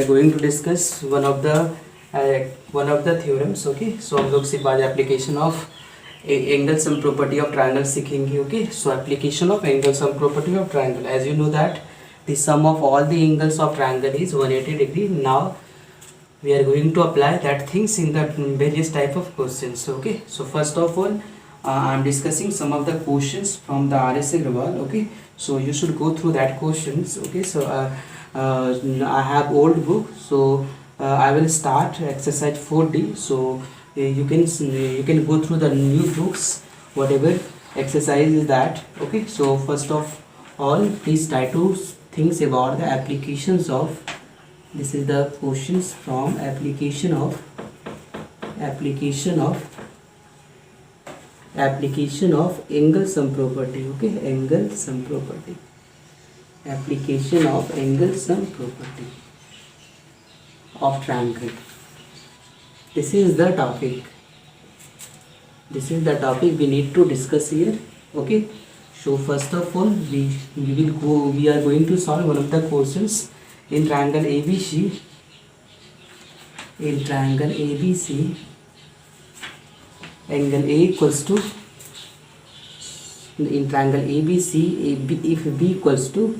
are going to discuss one of the theorems. Okay, so हम लोग सिर्फ आज application of angle sum property of triangle सीखेंगे. Okay, so application of angle sum property of triangle. As you know that the sum of all the angles of triangle is 180 degree. Now we are going to apply that things in the various type of questions. Okay, so first of all I am discussing some of the questions from the RS Agrawal. Okay, so you should go through that questions. Okay, so I have old book, so I will start exercise 4D. So you can go through the new books, whatever exercise is that. Okay, so first of all, please try to think about the applications of. This is the questions from application of angle sum property. Okay, angle sum property. Application of angle sum property of triangle. This is the topic we need to discuss here. Okay, so first of all we are going to solve one of the questions in triangle ABC. In triangle ABC, angle A equals to, in triangle ABC, if B equals to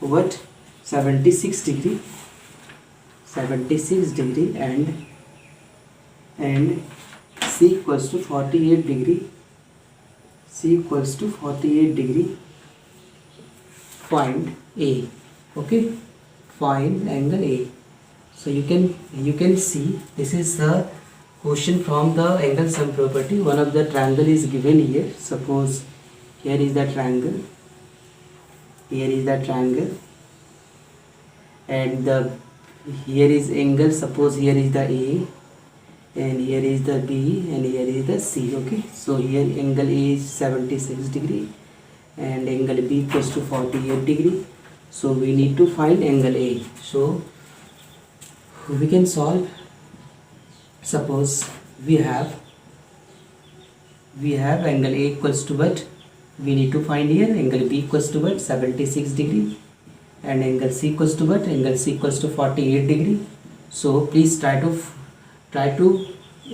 what, 76 degree and C equals to 48 degree, find A. Okay, find angle A. So you can see this is the question from the angle sum property. One of the triangle is given here. Suppose here is the triangle, and here is angle. Suppose here is the A, and here is the B, and here is the C. Okay, so here angle A is 76 degree and angle B equals to 48 degree. So we need to find angle A. So we can solve. Suppose we have angle A equals to what, we need to find here angle B equals to what, 76 degree, and angle C equals to what, angle C equals to 48 degree. So please try to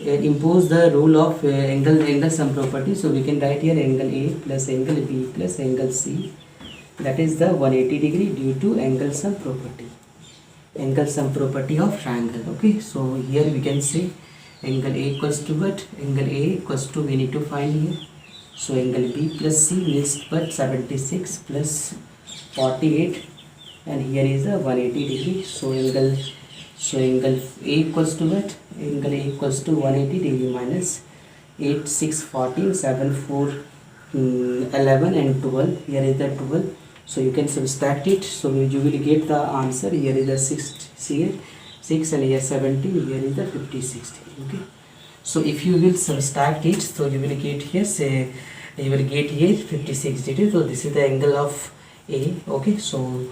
impose the rule of angle sum property. So we can write here angle A plus angle B plus angle C, that is the 180 degree due to angle sum property of triangle. Okay, so here we can say angle A equals to what, angle A equals to, we need to find here, so angle B plus C means what, 76 plus 48, and here is a 180 degree. So angle A equals to what, angle A equals to 180 degree minus 8, 6, 14, 7, 4, 11 and 12. Here is the 12. So you can subtract it. So you will get the answer. Here is the 6 here, 6, and here 17. Here is the 56 degree. Okay. So if you will subtract it, so you will get here, say you will get here 56 degree. So this is the angle of A. Okay. So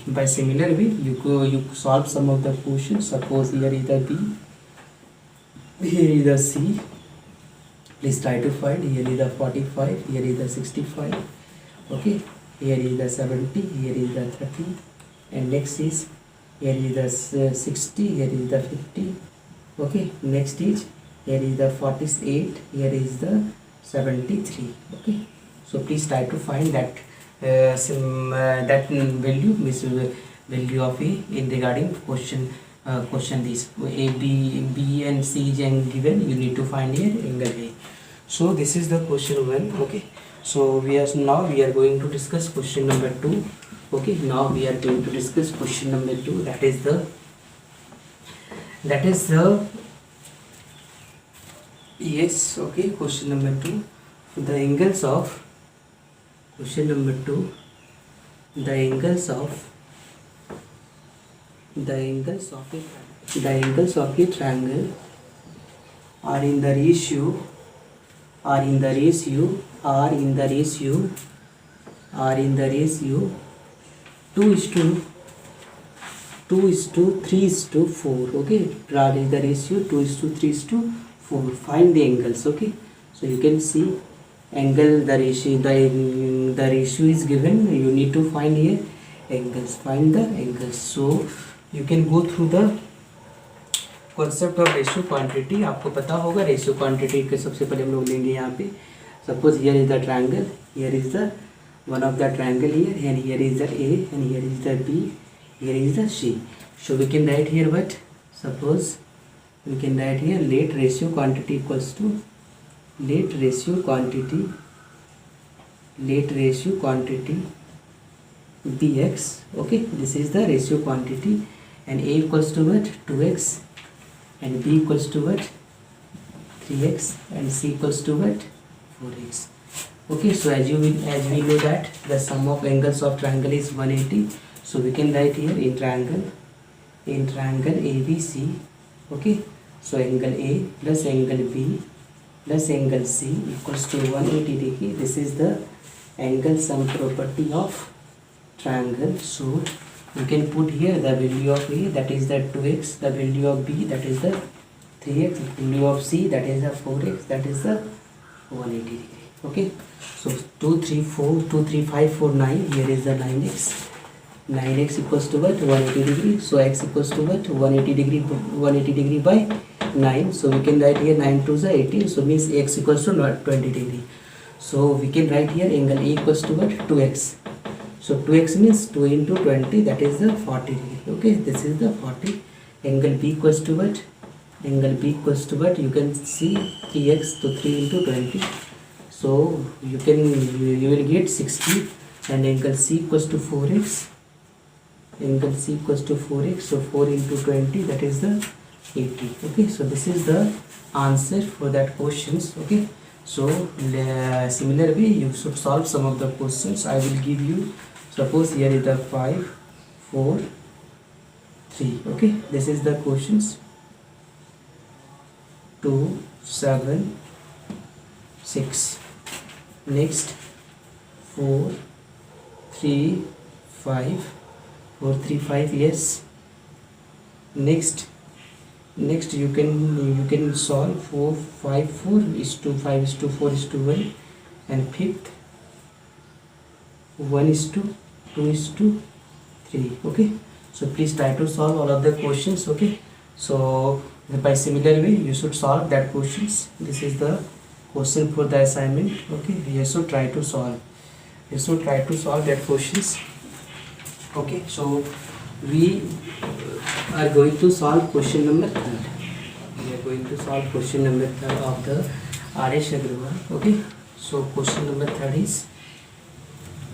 by similar way you solve some of the questions. Suppose here is the B, here is the C. Please try to find. Here is the 45, here is the 65. Okay, here is the 70, here is the 30, and next is here is the 60, here is the 50. Okay, next is here is the 48, here is the 73. Okay, so please try to find that value of A in regarding question this A, B and C is given. You need to find here angle A. So this is the question 1. Okay, so now we are going to discuss question number 2. Okay, now we are going to discuss question number 2. That is the yes. Okay, question number 2. The angles of question number 2. The angles of a triangle are in the ratio 2:3:4. Okay, are in the ratio 2:3:4. Find the angles. Okay, so you can see angle, the ratio is given. You need to find here angles. Find the angles. So you can go through the concept of ratio quantity. आपको पता होगा ratio quantity के सबसे पहले हम लोग लेंगे यहाँ पे suppose here is the triangle, here is the one of the triangle here, and here is the A, and here is the B, here is the C. So we can write here what? Suppose we can write here let ratio quantity equals to let ratio quantity bx. Okay, this is the ratio quantity, and A equals to what? 2x, and B equals to what? 3x, and C equals to what? 4x. Okay, so as we know that the sum of angles of triangle is 180, so we can write here in triangle ABC. Okay, so angle A plus angle B plus angle C equals to 180 degree. This is the angle sum property of triangle. So we can put here the value of A, that is the 2x, the value of B, that is the 3x, the value of C, that is the 4x, that is the 180 degree. Okay, so 2 3 5 4 9, here is the 9x equals to what? 180 degree. So x equals to what? 180 degree by 9. So we can write here 9 to the 18, so means x equals to 20 degree. So we can write here angle A equals to what? 2x. So 2x means 2 into 20, that is the 40 degree. Okay, this is the 40. Angle B equals to what? Angle B equals to what? You can see 3x, to 3 into 20. So you will get 60, and angle C equals to 4x. Angle C equals to 4x. So 4 into 20, that is the 80. Okay, so this is the answer for that questions. Okay, so similar way you should solve some of the questions. I will give you, suppose here is the 5 4 3. Okay, this is the questions. 2 7 6. Next 4 3 5 4 3 5, yes. Next you can solve 4 5 4 is to 5 is to 4 is to 1, and fifth 1 is to 2 is to 3. Okay, so please try to solve all of the questions. Okay, so by similar way you should solve that questions. This is the question for the assignment. Okay, you should try to solve that questions. Okay, so we are going to solve question number 3. We are going to solve question number 3 of the R.S. Agrawal. Okay, so question number 3 is,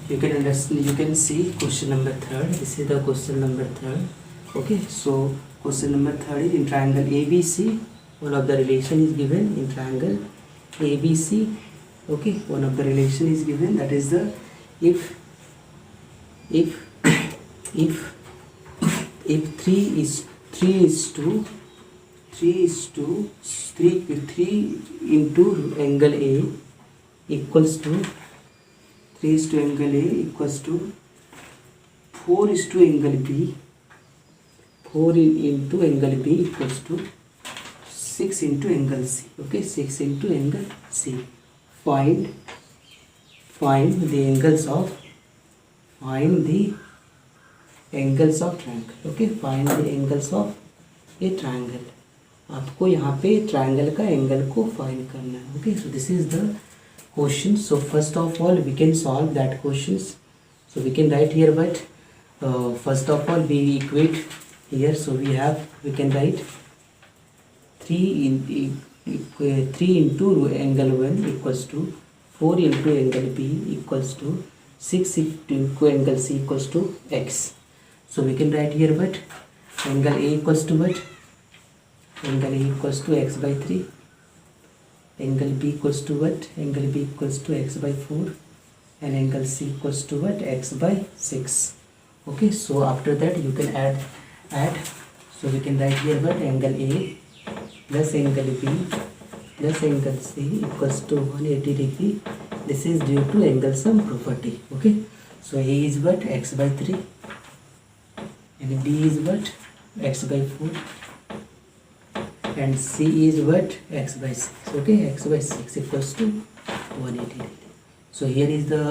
you can understand, you can see question number 3. This is the question number 3. Okay, so question number 3 is in triangle ABC. One of the relation is given in triangle ABC. Okay, one of the relation is given, that is the if 3 into angle A equals to 3 is to angle A equals to 4 is to angle B, 4 into angle B equals to 6 into angle C. Okay, 6 into angle C. Find the angles of triangle. Okay, find the angles of a triangle. आपको यहाँ पे triangle का angle को find करना है. Okay, so this is the question. So first of all we can solve that questions. So we can write here what first of all we equate here. So we can write 3 into angle 1 equals to 4 into angle B equals to 6 into angle C equals to x. So we can write here what angle A equals to what? Angle A equals to x by 3. Angle B equals to what? Angle B equals to x by 4, and angle C equals to what? X by 6. Okay, so after that you can add. So we can write here what angle A plus angle B plus angle C equals to 180 degree. This is due to angle sum property. Okay, so A is what? X by 3, and B is what? X by 4, and C is what? X by 6. Okay, X by 6 equals to 180 degree. So here is the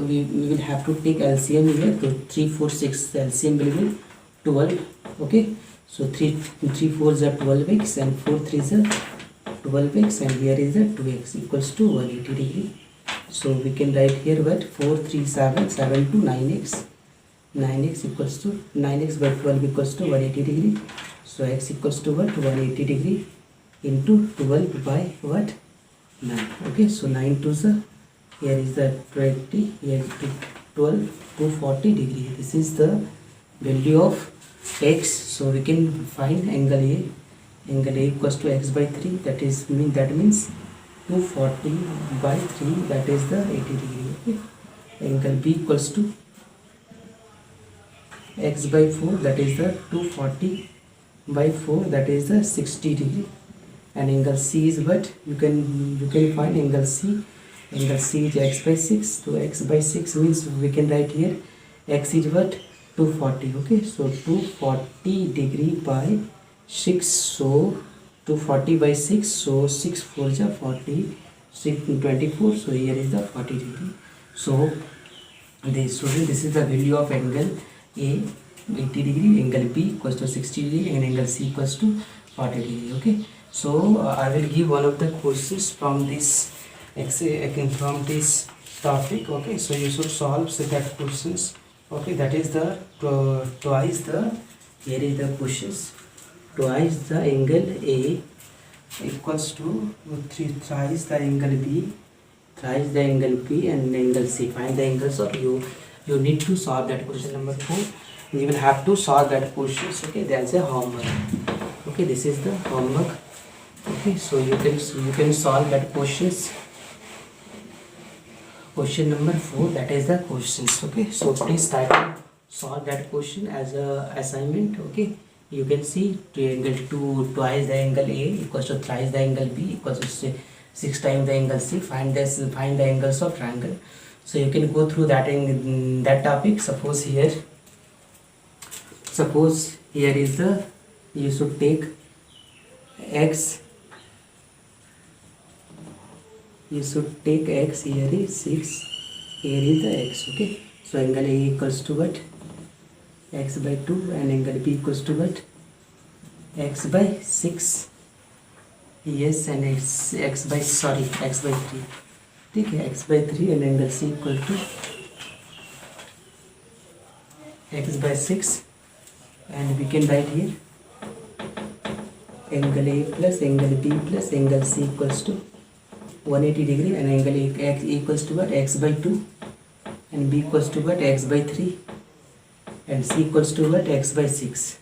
we will have to take LCM here. So 3 4 6 LCM will be 12. Okay, so 3 4s are 12x and 4 3s are 12x, and here is the 2x equals to 180 degree. So we can write here what 4 3 7 7 to 9x. 9x equals to 9x by 12 equals to 180 degree. So x equals to what 180 degree into 12 by what 9. Okay, so 9 to the here is the 20, here is 12 240 degree. This is the value of x. So we can find angle A. Angle A equals to x by 3, that means 240 by 3, that is the 80 degree. Okay, angle B equals to x by 4, that is the 240 by 4, that is the 60 degree. And angle C is what you can find angle C. Angle C is x by 6. So x by 6 means we can write here x is what 240. Okay, so 240 degree by 6. So 240 by 6. So 6 4 is 40, 6 24. So here is the 40 degree. So this is the value of angle A 80 degree, angle B equals to 60 degree, and angle C equals to 40 degree. Okay, so I will give one of the questions from this from this topic. Okay, so you should solve that questions. Okay, that is the twice the, here is the questions, twice the angle A equals to thrice the angle B, thrice the angle P, and angle C. Find the angles of you need to solve that question number 4. You will have to solve that questions. Okay, that's a homework. Okay, this is the homework. Okay, so you can solve that questions. Question number 4, that is the questions. Okay, so please try to solve that question as a assignment. Okay, you can see twice the angle A equals to thrice the angle B equals to 6 times the angle C. Find the angles of triangle. So you can go through that in that topic. Suppose here is the, you should take x, you should take x, here is 6, here is the x. Okay, so angle A equals to what x by 2, and angle B equals to what x by 6. Yes, and x by 3. ठीक है, x by 3, and angle C equal to x by 6, and we can write here angle A plus angle B plus angle C equals to 180 degree, and angle x equals to what x by 2, and B equals to what x by 3, and C equals to what x by 6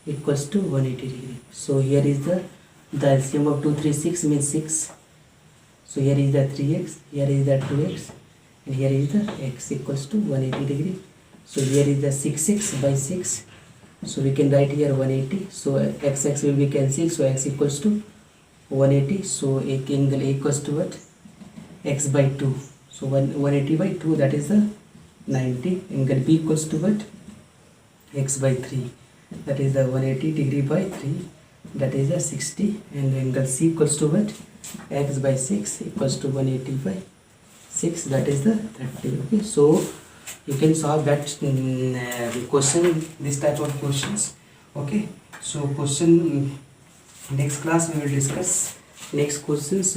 equals to 180 degree. So here is the LCM of 2 3 6 means 6. So here is the 3x, here is the 2x, and here is the x equals to 180 degree. So here is the 6x by 6. So we can write here 180. So x will be cancelled. So x equals to 180. So angle A equals to what x by 2. So 180 by 2, that is the 90. Angle B equals to what x by 3, that is the 180 degree by 3, that is the 60. And angle C equals to what x by 6 equals to 180 by 6, that is the 30. Okay, so you can solve that question, this type of questions. Okay, so question next class we will discuss next questions.